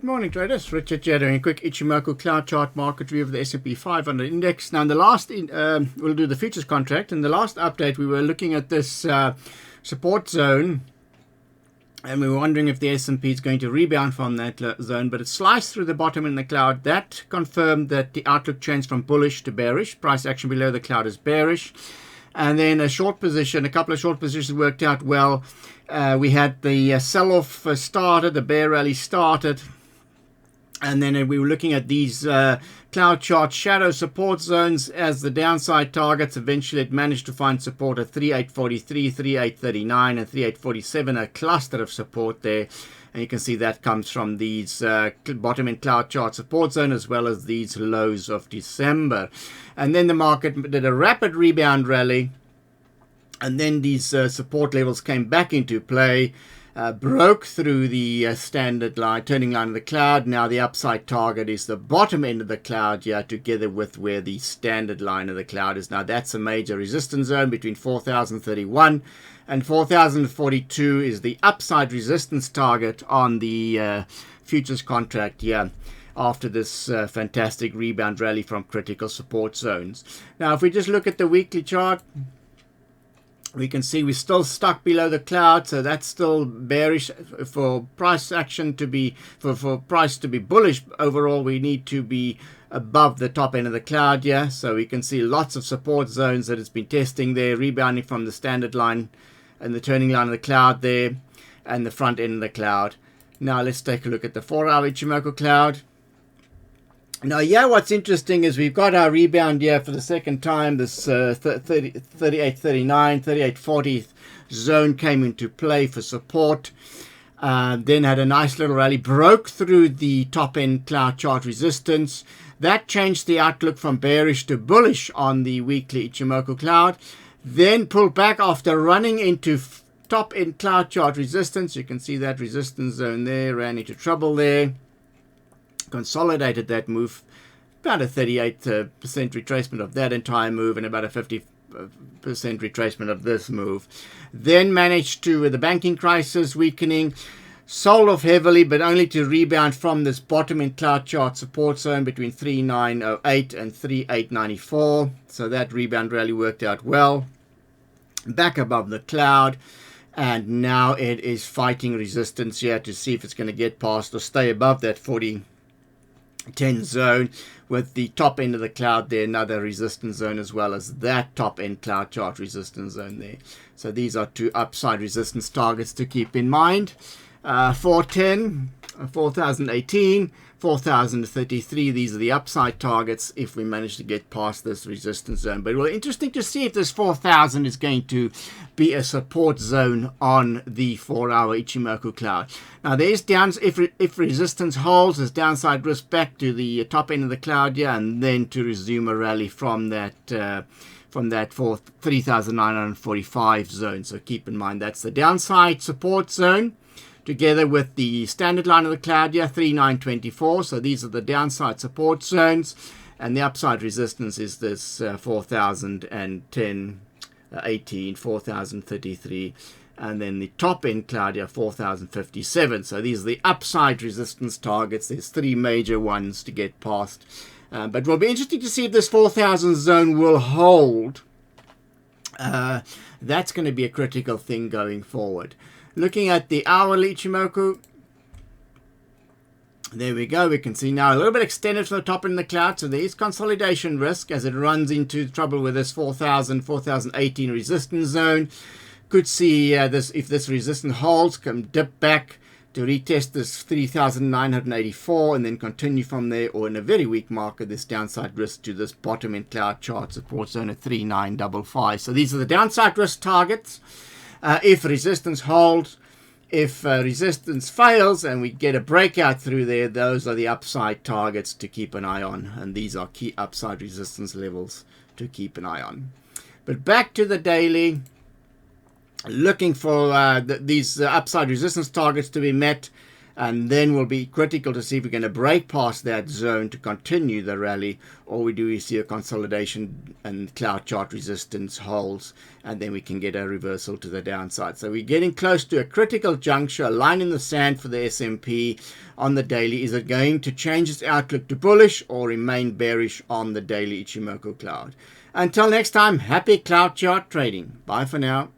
morning, traders. Richard here doing a quick Ichimoku cloud chart market review of the S&P 500 Index. Now, in the last, we'll do the futures contract. In the last update, we were looking at this support zone, and we were wondering if the S&P is going to rebound from that zone, but it sliced through the bottom in the cloud. That confirmed that the outlook changed from bullish to bearish. Price action below the cloud is bearish. And then a couple of short positions worked out well. We had the sell-off started, the bear rally started, and then we were looking at these cloud chart shadow support zones as the downside targets. Eventually it managed to find support at 3843, 3839 and 3847, a cluster of support there. And you can see that comes from these bottom end cloud chart support zone as well as these lows of December. And then the market did a rapid rebound rally. And then these support levels came back into play, broke through the standard line, turning line of the cloud. Now the upside target is the bottom end of the cloud here, together with where the standard line of the cloud is. Now that's a major resistance zone between 4031 and 4042 is the upside resistance target on the futures contract here, after this fantastic rebound rally from critical support zones. Now if we just look at the weekly chart, we can see we're still stuck below the cloud, so that's still bearish. For price action to be, for price to be bullish overall, we need to be above the top end of the cloud here. So we can see lots of support zones that it's been testing there, rebounding from the standard line and the turning line of the cloud there, and the front end of the cloud. Now let's take a look at the 4-hour Ichimoku cloud. Now, yeah, what's interesting is we've got our rebound here for the second time. This 3839, 3840 zone came into play for support. Then had a nice little rally, broke through the top end cloud chart resistance. That changed the outlook from bearish to bullish on the weekly Ichimoku cloud. Then pulled back after running into top end cloud chart resistance. You can see that resistance zone there, ran into trouble there. Consolidated that move, about a 38% retracement of that entire move and about a 50% retracement of this move. Then managed to, with the banking crisis weakening, sold off heavily, but only to rebound from this bottom in cloud chart support zone between 3908 and 3894. So that rebound rally worked out well. Back above the cloud, and now it is fighting resistance here to see if it's going to get past or stay above that 4010 zone, with the top end of the cloud there, another resistance zone, as well as that top end cloud chart resistance zone there. So these are two upside resistance targets to keep in mind. 410, 4018, 4033, these are the upside targets if we manage to get past this resistance zone. But well, interesting to see if this 4000 is going to be a support zone on the 4-hour Ichimoku cloud. Now there's if resistance holds, there's downside risk back to the top end of the cloud here, and then to resume a rally from that 3945 zone. So keep in mind that's the downside support zone, together with the standard line of the cloud here, 3924. So these are the downside support zones, and the upside resistance is this 4010, 18, 4033, and then the top end cloud here, 4057. So these are the upside resistance targets. There's three major ones to get past, but it will be interesting to see if this 4000 zone will hold. That's going to be a critical thing going forward. Looking at the hourly Ichimoku, there we go. We can see now a little bit extended from the top in the cloud, so there is consolidation risk as it runs into trouble with this 4018 resistance zone. Could see this, if this resistance holds, can dip back to retest this 3984 and then continue from there, or in a very weak market, this downside risk to this bottom in cloud chart support zone at 3955. So these are the downside risk targets. If resistance holds, if resistance fails and we get a breakout through there, those are the upside targets to keep an eye on, and these are key upside resistance levels to keep an eye on. But back to the daily, looking for these upside resistance targets to be met. and then will be critical to see if we're going to break past that zone to continue the rally, or we see a consolidation and cloud chart resistance holds, and then we can get a reversal to the downside. So we're getting close to a critical juncture, a line in the sand for the S&P on the daily. Is it going to change its outlook to bullish or remain bearish on the daily Ichimoku cloud? Until next time, happy cloud chart trading. Bye for now.